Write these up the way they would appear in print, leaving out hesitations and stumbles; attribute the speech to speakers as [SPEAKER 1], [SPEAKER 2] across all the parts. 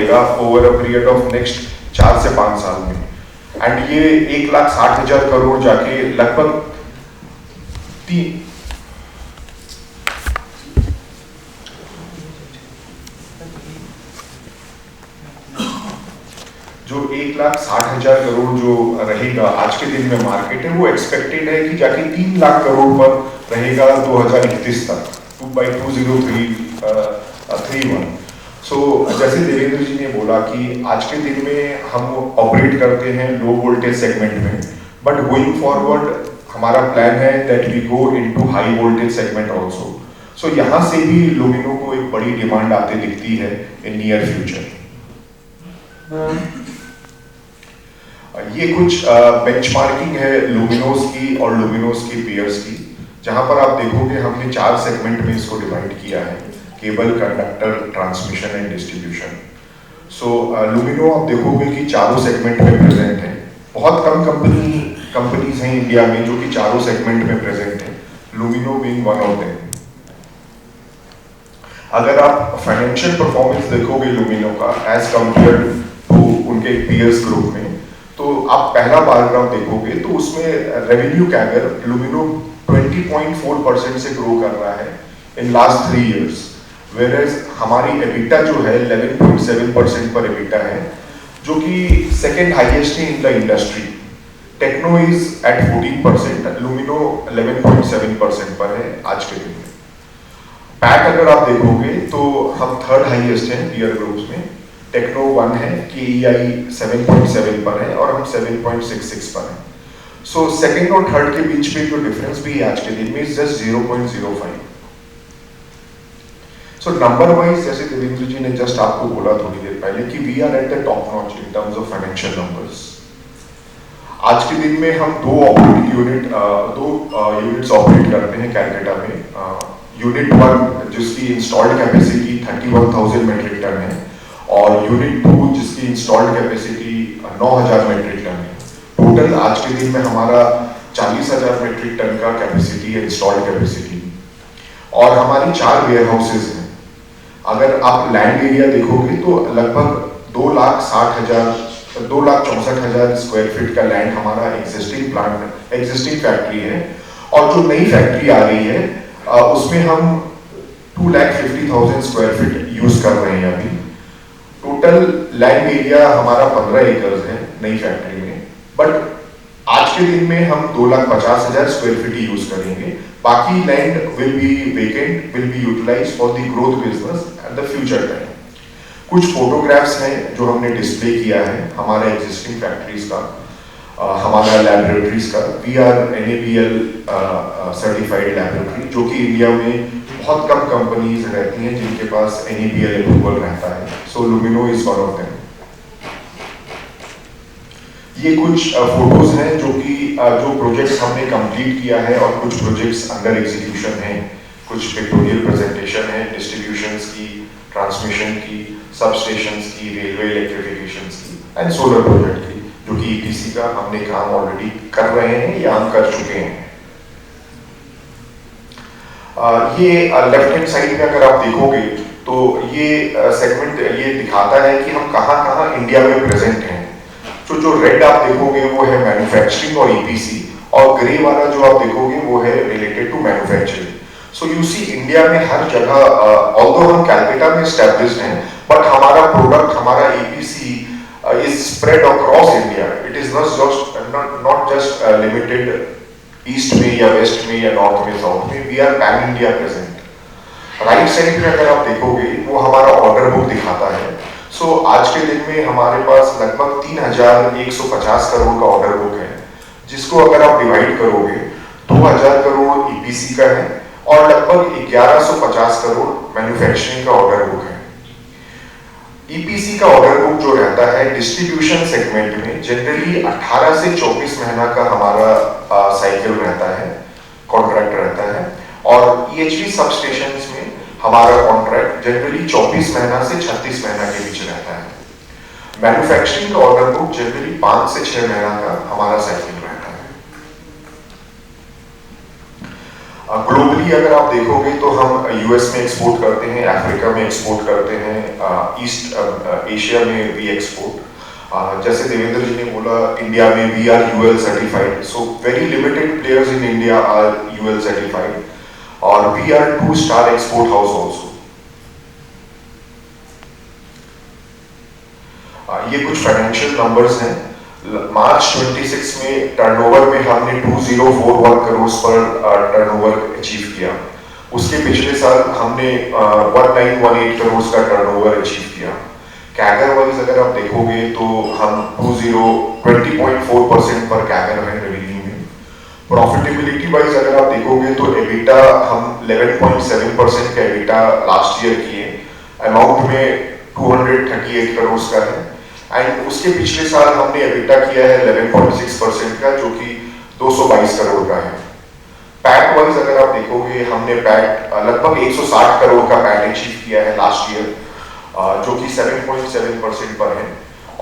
[SPEAKER 1] बढ़ेगा over a period of next 4 से 5 साल में। एंड ये 1,60,000 करोड़ जाके लगभग जो 1,60,000 करोड़ जो रहेगा आज के दिन में मार्केट है, वो एक्सपेक्टेड है कि जाके 3 लाख करोड़ पर रहेगा 2031 तक, 2031। सो जैसे देवेंद्र जी ने बोला कि आज के दिन में हम ऑपरेट करते हैं लो वोल्टेज सेगमेंट में, बट गोइंग फॉरवर्ड हमारा प्लान है that we go into high voltage segment also. So यहाँ से भी लुमिनो को एक बड़ी डिमांड आते दिखती है इन नियर फ्यूचर। ये कुछ बेंचमार्किंग है लुमिनोस की और लुमिनोस की पेयर्स की, जहां पर आप देखोगे हमने 4 सेगमेंट में इसको डिवाइड किया है, cable, conductor, transmission and distribution. So Lumino आप देखोगे कि चारों सेगमेंट में प्रेजेंट है। बहुत कम कंपनीज हैं इंडिया में जो कि चारों सेगमेंट में प्रेजेंट है, लुमिनो बीइंग वन ऑफ देम। अगर आप फाइनेंशियल परफॉर्मेंस देखोगे लुमिनो का एज कंपेयर्ड टू उनके पीयर्स ग्रुप में, तो आप पहला बार ग्राफ देखोगे तो उसमें रेवेन्यू कैगर लुमिनो 20.4% से ग्रो कर रहा है इन लास्ट 3 इयर्स, वेयरएज हमारी एबिटा जो है 11.7% पर एबिटा है, जो कि सेकेंड हाईएस्ट है in the industry. Techno is at 14%, Lumino 11.7% पर है आज के दिन में। पैक अगर आप देखोगे तो हम थर्ड हाईएस्ट हैं पीयर ग्रुप्स में, टेक्नो 1 है, KEI 7.7 पर है और हम 7.66 पर हैं। सो सेकेंड और थर्ड के बीच में जो डिफरेंस भी है आज के दिन में is just 0.05। So number wise जैसे देवेंद्र जी ने जस्ट आपको बोला थोड़ी देर पहले कि we are at the top notch in terms of financial numbers. आज के दिन में हम दो यूनिट्स ऑपरेट करते हैं कैलकाटा में। यूनिट 1 जिसकी इंस्टॉल्ड कैपेसिटी 31,000 मेट्रिक टन है और यूनिट 2 जिसकी इंस्टॉल्ड कैपेसिटी 9,000 मेट्रिक टन है। टोटल आज के दिन में हमारा 40,000 मेट्रिक टन का कैपेसिटी है, इंस्टॉल्ड कैपेसिटी। और हमारी 4 वेयर हाउसेज हैं। अगर आप लैंड एरिया देखोगे तो लगभग 2,64,000 स्क्वायर फीट का लैंड हमारा एग्जिस्टिंग फैक्ट्री है, और जो नई फैक्ट्री आ रही है उसमें हम 2,50,000 स्क्वायर फीट यूज कर रहे हैं अभी। टोटल लैंड एरिया हमारा 15 एकड़ है नई फैक्ट्री में, बट आज के दिन में हम 2,50,000 स्क्वायर फीट यूज करेंगे। बाकी land will be vacant, will be utilized for the growth business at the future time. कुछ फोटोग्राफ्स हैं जो हमने डिस्प्ले किया है हमारे एग्जिस्टिंग फैक्ट्रीज का, हमारा लैबोरेटरीज का। We are NABL certified laboratory, जो कि इंडिया में बहुत कम कंपनीज रहती हैं जिनके पास NABL अप्रूवल रहता है। सो लुमिनो इज वन ऑफ देम। ये कुछ फोटोज हैं जो कि जो प्रोजेक्ट्स हमने कंप्लीट किया है और कुछ प्रोजेक्ट्स अंडर एग्जीक्यूशन हैं। कुछ पिक्टोरियल प्रेजेंटेशन है डिस्ट्रीब्यूशंस की, ट्रांसमिशन की, सबस्टेशंस की, रेलवे इलेक्ट्रिफिकेशंस की एंड सोलर प्रोजेक्ट की, जो कि EPC का हमने काम ऑलरेडी कर रहे हैं या हम कर चुके हैं। ये लेफ्ट हैंड साइड में अगर आप देखोगे तो ये सेगमेंट ये दिखाता है कि हम कहाँ इंडिया में प्रेजेंट हैं। तो जो रेड आप देखोगे वो है मैन्युफैक्चरिंग और EPC, और ग्रे वाला जो आप देखोगे वो है related to manufacturing. So you see India में हर जगह, ऑल्दो हम कैलकाटा में एस्टैब्लिश्ड हैं, बट हमारा प्रोडक्ट, हमारा EPC is spread across India. It is not just limited east में या वेस्ट में या नॉर्थ में, साउथ में। We are pan India present. Right side में अगर आप देखोगे वो हमारा ऑर्डर बुक दिखाता है। सो आज के दिन में हमारे पास लगभग 3,150 करोड़ का ऑर्डर बुक है, जिसको अगर आप डिवाइड करोगे 2,000 करोड़ EPC का है और लगभग 1,150 करोड़ मैन्युफैक्चरिंग का ऑर्डर बुक है। EPC का ऑर्डर बुक जो रहता है डिस्ट्रीब्यूशन सेगमेंट में जनरली 18 से 24 महीना का हमारा साइकिल रहता है, कॉन्ट्रैक्ट रहता है, और EHV सबस्टेशंस में हमारा कॉन्ट्रैक्ट जनरली 24 महीना से 36 महीना के बीच रहता है। मैन्युफैक्चरिंग का ऑर्डर बुक जनरली 5 से 6 महीना का हमारा साइकिल रहता है। ग्लोबली अगर आप देखोगे तो हम यूएस में एक्सपोर्ट करते हैं, अफ्रीका में एक्सपोर्ट करते हैं, ईस्ट एशिया में भी एक्सपोर्ट। जैसे देवेंद्र जी ने बोला, इंडिया में we are UL certified, so very limited players in India are UL certified, और वी आर 2-स्टार एक्सपोर्ट हाउस ऑल्सो। ये कुछ फाइनेंशियल नंबर्स हैं। मार्च 26 में टर्नओवर में हमने 2041 करोड़ पर टर्नओवर अचीव किया। उसके पिछले साल हमने 1918 करोड़ का टर्नओवर अचीव किया। कैगर वाइज अगर आप देखोगे तो हम 20.4% पर कैगर है रेवेन्यू में। प्रॉफिटेबिलिटी वाइज अगर आप देखोगे तो एबिटा हम 11.7% का एबिटा लास्ट ईयर किए, अमाउंट में 238 करोड़ का है। एंड उसके पिछले साल हमने एबिटा किया है 11.6% का, जो कि 222 करोड़ का है। पैट वाइज अगर आप देखोगे, हमने पैट लगभग 160 करोड़ का पैट अचीव किया है लास्ट ईयर, जो कि 7.7% पर है।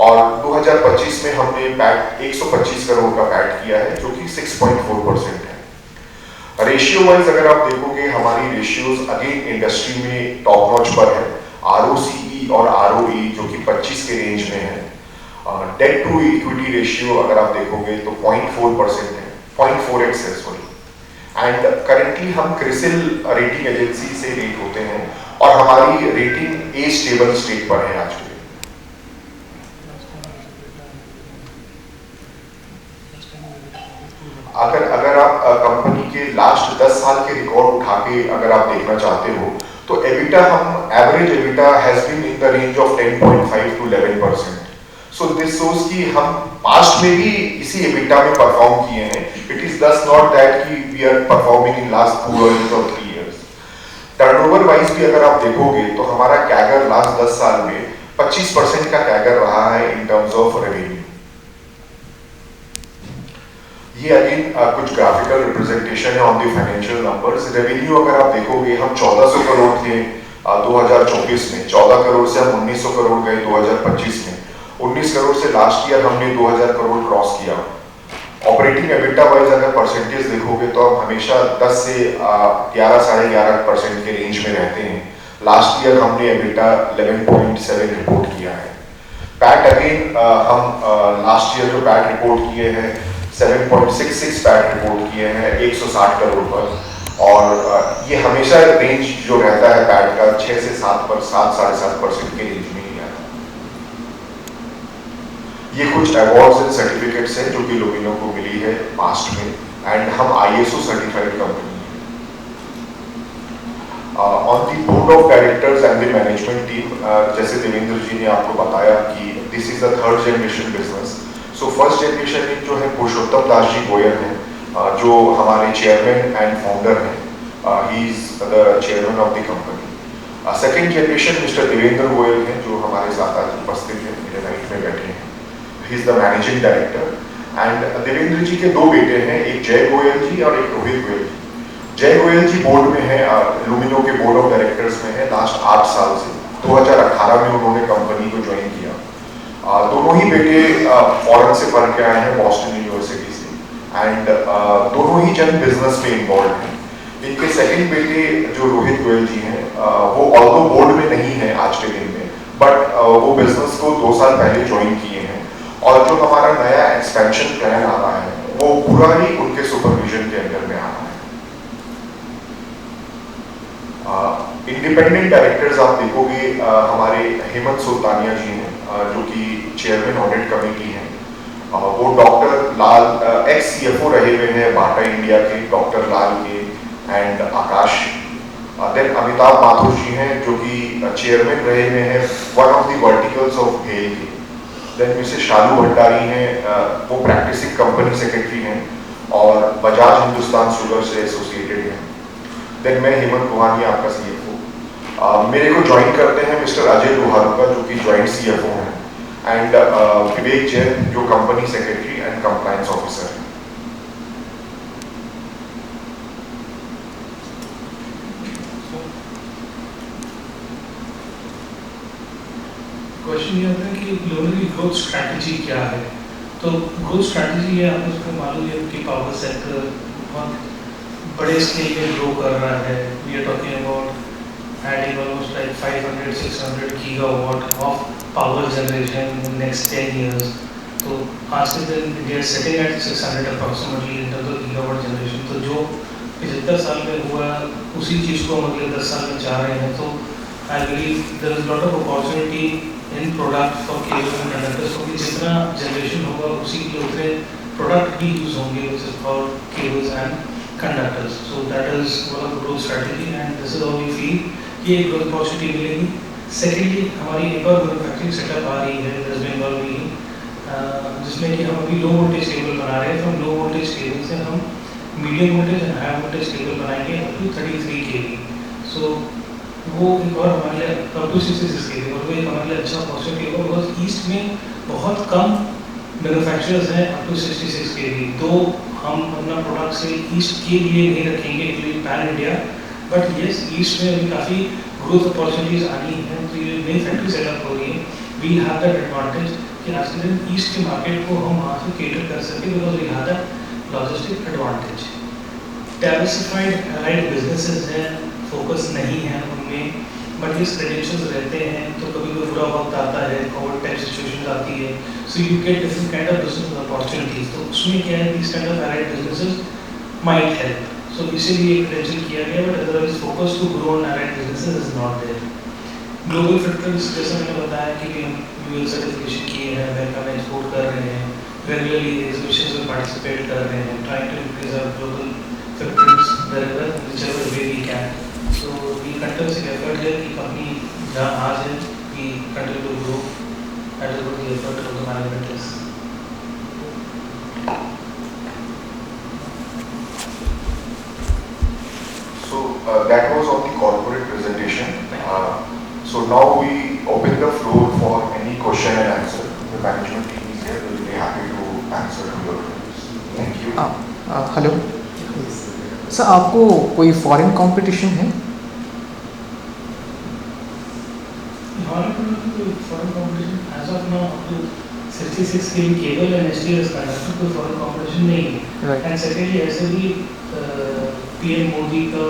[SPEAKER 1] और 2025 में हमने पैट 125 करोड़ का पैट किया है, जो कि 6.4% है। रेशियो वाइज अगर आप देखोगे, हमारी रेशियोज अगेन इंडस्ट्री में टॉप नॉच पर है। ROCE और ROE जो कि 25 के रेंज में है। डेट टू इक्विटी रेशियो अगर आप देखोगे तो 0.4% है, 0.4x है सॉरी। एंड करेंटली हम क्रिसिल रेटिंग एजेंसी से रेट होते हैं, और हमारी रेटिंग ए स्टेबल स्टेट पर है आज के। अगर आप कंपनी के लास्ट 10 साल के रिकॉर्ड उठा के अगर आप देखना चाहते हो, तो एबिटा हम average EBITDA has been in the range of 10.5 to 11%। So this shows कि हम पास्ट में भी इसी एबिटा में परफॉर्म किए हैं। It is thus not that कि we are performing in last 2 years or 3 years। Turnover wise भी अगर आप देखोगे तो हमारा कैगर लास्ट 10 साल में 25% का कैगर रहा है इन टर्म्स ऑफ रेवेन्यू। ये अगेन कुछ ग्राफिकल रिप्रेजेंटेशन है on the financial numbers. Revenue अगर आप देखोगे, हम 1400 करोड़ थे 2024 में, 14 करोड़ से हम 1900 करोड़ गए 2025 में, 19 करोड़ से लास्ट ईयर हमने 2000 करोड़ क्रॉस किया। ऑपरेटिंग एबिटा वाइज अगर परसेंटेज देखोगे तो हम हमेशा 10 से 11-11.5% के रेंज में रहते हैं। लास्ट ईयर हमने एबिटा 11.7 रिपोर्ट किया है। पैट अगेन हम लास्ट ईयर जो पैट रिपोर्ट किए हैं 7.66 पैट रिपोर्ट किए हैं 160 करोड़ पर, और ये हमेशा रेंज जो रहता है पैट का 6 से 7.5% के रेंज में ही है। ये कुछ अवार्ड्स एंड सर्टिफिकेट्स हैं जो कि लुमिनो को मिली है पास्ट में, एंड हम ISO सर्टिफाइड कंपनी है। On the board of directors and the management team, जैसे देवेंद्र जी ने आपको बताया कि this is the 3rd generation business. So first generation में जो है पुरुषोत्तम दास जी गोयल हैं, जो हमारे चेयरमैन एंड फाउंडर हैं। He is the chairman of the company. Second generation mister Devendra Goyal हैं, जो हमारे साथ आज उपस्थित हैं, मेरे राइट में बैठे हैं। He is the managing director. And Devendra ji के 2 बेटे हैं, एक जय गोयल जी और एक रोहित गोयल जी। जय गोयल जी बोर्ड में है, लुमिनो के बोर्ड ऑफ डायरेक्टर्स में है लास्ट 8 साल से। 2018 में उन्होंने कंपनी को ज्वाइन किया। दोनों ही बेटे फॉरेन से पढ़ के आए हैं, बॉस्टन यूनिवर्सिटी से, एंड दोनों ही जन बिजनेस में इन्वॉल्व हैं। इनके सेकंड बेटे जो रोहित गोयल जी हैं, वो ऑल्दो बोर्ड में नहीं है आज के दिन में, बट वो बिजनेस को 2 साल पहले ज्वाइन किए हैं, और जो हमारा नया एक्सपेंशन प्लान आ रहा है वो पूरा ही उनके सुपरविजन के अंदर में आ रहा है। इंडिपेंडेंट डायरेक्टर्स आप देखोगे, हमारे हेमंत सुल्तानिया जी हैं, जो कि चेयरमैन ऑडिट कमेटी हैं। वो डॉक्टर लाल एक्स CFO रहे हुए हैं बाटा इंडिया के, डॉक्टर लाल के एंड आकाश। देन अमिताभ माथुर जी हैं, जो कि चेयरमैन रहे हुए हैं one of the verticals of भेल के। देन मिसेस शालू भंडारी हैं, वो प्रैक्टिसिंग कंपनी सेक्रेटरी हैं और बजाज हिंदुस्तान शुगर से एसोसिएटेड हैं। देन मैं हेमंत कुमार आपका CFO। मेरे को ज्वाइन करते हैं मिस्टर अजय लोहारुका, जो कि ज्वाइंट CFO हैं, एंड विवेक जैन, जो company secretary and compliance officer हैं।
[SPEAKER 2] क्वेश्चन ये होता है कि लुमिनो की ग्रोथ स्ट्रैटेजी क्या है? तो ग्रोथ स्ट्रैटेजी है, आपको उसको मालूम है कि पावर सेक्टर बहुत बड़े स्केल में ग्रो कर रहा है। We are talking about adding almost like 500-600 gigawatt of power generation in the next 10 years. तो आज के दिन India is sitting at 600 approximately in terms of gigawatt generation. तो जो 75 साल में हुआ उसी चीज़ को हम अगले 10 साल में चाह रहे हैं। तो I believe there is a lot of opportunity in product for cables and conductors, क्योंकि जितना जनरेशन होगा उसी के उतने प्रोडक्ट भी यूज होंगे, which is for cables and conductors. So that is one of the growth strategy and this is how we feel ये growth opportunity मिलेगी। सेकेंडली हमारी एक और मैन्युफैक्चरिंग सेटअप आ रही है वेस्ट बंगाल में ही, जिसमें कि हम अभी लो वोल्टेज केबल बना रहे हैं। फ्रॉम लो वोल्टेज केबल से हम medium voltage and high voltage cable बनाएंगे अप टू 33 kV। सो वो एक और हमारे लिए अप टू 66 kV, और वो एक हमारे लिए अच्छा अपॉर्चुनिटी होगा बिकॉज ईस्ट में बहुत कम मैन्युफैक्चरर्स हैं अप टू 66 kV। तो हम अपना प्रोडक्ट से ईस्ट के लिए नहीं रखेंगे pan India, but yes east में अभी काफ़ी ग्रोथ अपॉर्चुनिटीज आनी है। तो ये नई फैक्ट्री सेटअप हो रही है। वी हैव दैट एडवांटेज कि आज के दिन ईस्ट के मार्केट को हम वहाँ से केटर कर सकें because we have that logistic advantage. Diversified right businesses हैं, फोकस नहीं है उनमें, बट ये क्रेडेंशियल्स रहते हैं। तो कभी कोई बुरा वक्त आता है, कोविड टाइप सिचुएशन आती है, so you get different kind of business opportunities. तो उसमें क्या है, this kind of right businesses might help. So इसीलिए क्रेडेंशियल किया गया, but otherwise focus to grow on allied businesses is not there. Global footprint जैसे मैंने बताया कि हम यूएल सर्टिफिकेशन किए हैं, अमेरिका में एक्सपोर्ट कर रहे हैं, रेगुलरली एग्जीबिशंस में पार्टिसिपेट कर रहे हैं, trying to increase our global footprints wherever whichever way we can. So we continuously effort है कि कंपनी जहाँ आज है कि continue to grow, that is what the effort of the management is.
[SPEAKER 1] That was on the corporate presentation. So now we open the floor for any question and answer. The management team is here. We will be happy to answer to your queries. Thank you.
[SPEAKER 3] Hello sir, आपको कोई foreign competition है?
[SPEAKER 2] Foreign competition as of now up to 66 kV cable and HTS conductor कोई foreign competition नहीं है। And secondly ऐसे भी PM Modi का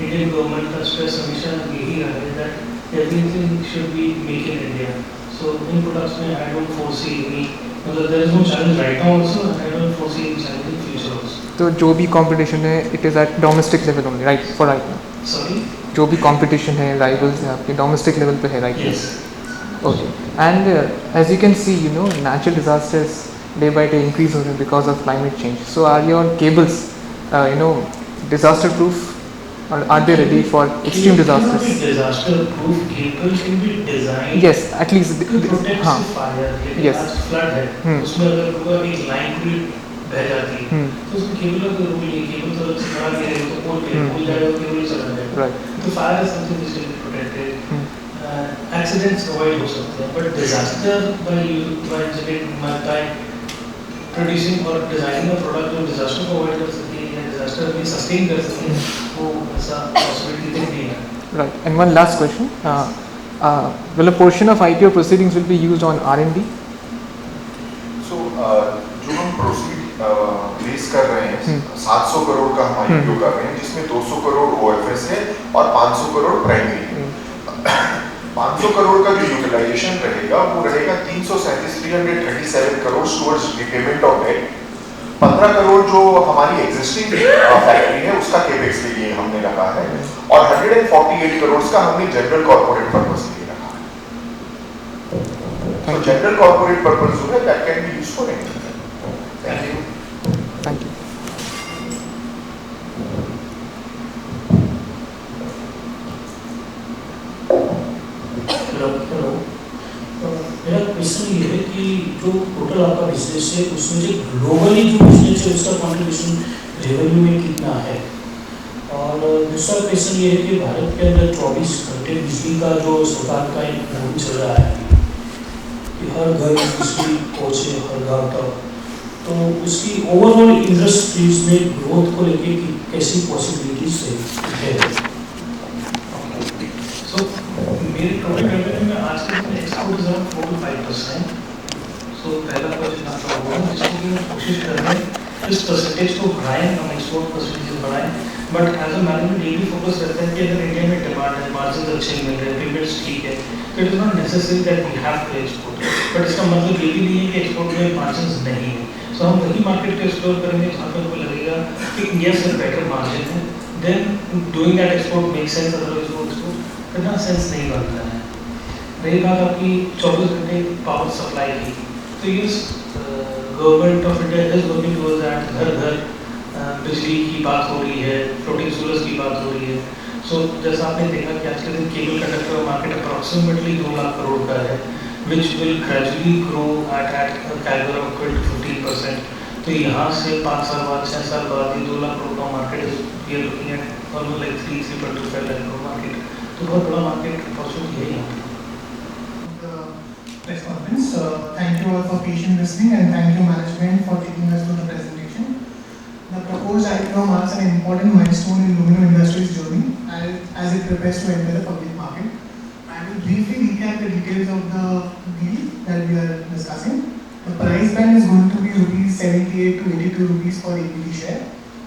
[SPEAKER 2] Indian government का स्ट्रेस हमेशा यही रहा है that everything should be make in India. So in products में आई डोंट फोरसी एनी, मतलब there is no challenge right now also, I don't foresee any challenge in future also.
[SPEAKER 3] तो जो भी कंपटीशन है it is at domestic level only, right? For right now
[SPEAKER 2] sorry,
[SPEAKER 3] जो भी competition है rivals है आपके डोमेस्टिक लेवल पे है, right?
[SPEAKER 2] Yes.
[SPEAKER 3] Okay, and as you can see you know natural disasters day by day increase हो रहे हैं because of climate change. So are your cables you know disaster proof, or are they ready for extreme disasters?
[SPEAKER 2] Disaster proof cable can be designed,
[SPEAKER 3] Yes, at least
[SPEAKER 2] to protect
[SPEAKER 3] हाँ,
[SPEAKER 2] से fire।
[SPEAKER 3] Yes.
[SPEAKER 2] आज flood है, उसमें अगर पूरा एक line पूरी बह जाती है तो उसमें केबल का कोई रोल नहीं, केबल तो खड़ा नहीं रहेगा तो पोल पे पोल जाएगा तो केबल चला जाएगा।
[SPEAKER 3] right.
[SPEAKER 2] तो fire is something which can be protected. Accidents avoid हो सकते हैं, बट डिजास्टर बाय प्रोड्यूसिंग और डिजाइनिंग अ प्रोडक्ट जो डिजास्टर को अवॉइड कर सके या डिजास्टर में सस्टेन कर सके, वो ऐसा पॉसिबिलिटी नहीं है।
[SPEAKER 3] Right. And one last question. Will a portion of IPO proceedings will be used on R&D?
[SPEAKER 1] So जो हम प्रोसीड रेज कर रहे हैं 700 करोड़ का हम IPO कर रहे हैं, जिसमें 200 करोड़ OFS है और 500 करोड़ प्राइमरी है। 500 करोड़ का जो यूटिलाइजेशन रहेगा वो रहेगा 337 crore towards repayment of debt. 15 crore जो हमारी एग्जिस्टिंग फैक्ट्री है उसका केपेक्स के लिए हमने रखा है, और 148 करोड़ का हमने जनरल कॉर्पोरेट पर्पस के लिए रखा है। तो जनरल कॉर्पोरेट पर्पस जो है that can be used for anything. Thank you.
[SPEAKER 3] Thank you.
[SPEAKER 4] Hello, मेरा क्वेश्चन ये है कि जो टोटल आपका बिजनेस है उसमें जो ग्लोबली जो बिजनेस है उसका कंट्रीब्यूशन रेवेन्यू में कितना है? और दूसरा क्वेश्चन ये है कि भारत के अंदर 24 घंटे बिजली का जो सरकार का एक मुहिम चल रहा है कि हर घर बिजली पहुँचे हर गाँव तक, तो उसकी ओवरऑल इंडस्ट्रीज में ग्रोथ को लेके कैसी पॉसिबिलिटीज है?
[SPEAKER 2] So मेरे टोटल रेवेन्यू में आज के दिन एक्सपोर्ट इज अराउंड 4 to 5%। सो पहला क्वेश्चन आपका होगा जिसको कि हम कोशिश कर रहे हैं इस परसेंटेज को बढ़ाएं, हम एक्सपोर्ट परसेंटेज बढ़ाएं, बट एज अ मैनेजमेंट ये भी फोकस करते हैं कि अगर इंडिया में डिमांड है, मार्जिन अच्छे मिल रहे हैं, पेमेंट्स ठीक है, तो it is not necessary that we have to export, but इसका मतलब ये भी नहीं है कि एक्सपोर्ट में मार्जिन नहीं है। सो हम वही मार्केट को एक्सप्लोर करेंगे जहाँ पर हमें लगेगा कि इंडिया से बेटर मार्जिन है, then doing that export make sense, otherwise वो एक्सपोर्ट करना सेंस नहीं बनता है। रही बात आपकी 24 घंटे पावर सप्लाई की, तो ये government of India is working towards that, घर घर बिजली की बात हो रही है, फ्लोटिंग सोलर्स की बात हो रही है। सो जैसा आपने देखा कि आज के दिन cable conductor market approximately 2 lakh crore का है, which will gradually grow at caliber of 12-15%। तो यहाँ से 5 साल बाद, 6 साल बाद ये 2 लाख करोड़ का market is we are looking at almost like 3.25 lakh crore market, तो बहुत बड़ा मार्केट अपॉर्चुनिटी है यहाँ पर।
[SPEAKER 5] Press conference. Thank you all for patient listening and thank you management for taking us through the presentation. The proposed IPO marks an important milestone in Luminor Industries' journey as it prepares to enter the public market. I will briefly recap the details of the deal that we are discussing. The price band is going to be rupees 78 to 82 rupees per equity share.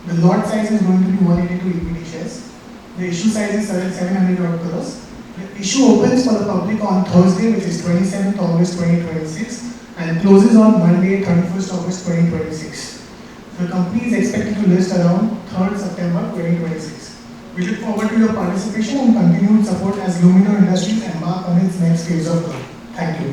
[SPEAKER 5] The lot size is going to be 182 equity shares. The issue size is 700 odd crores. The issue opens for the public on Thursday, which is 27th August 2026, and closes on Monday, 31st August 2026. The company is expected to list around 3rd September 2026. We look forward to your participation and continued support as Luminor Industries embark on its next phase of growth. Thank you.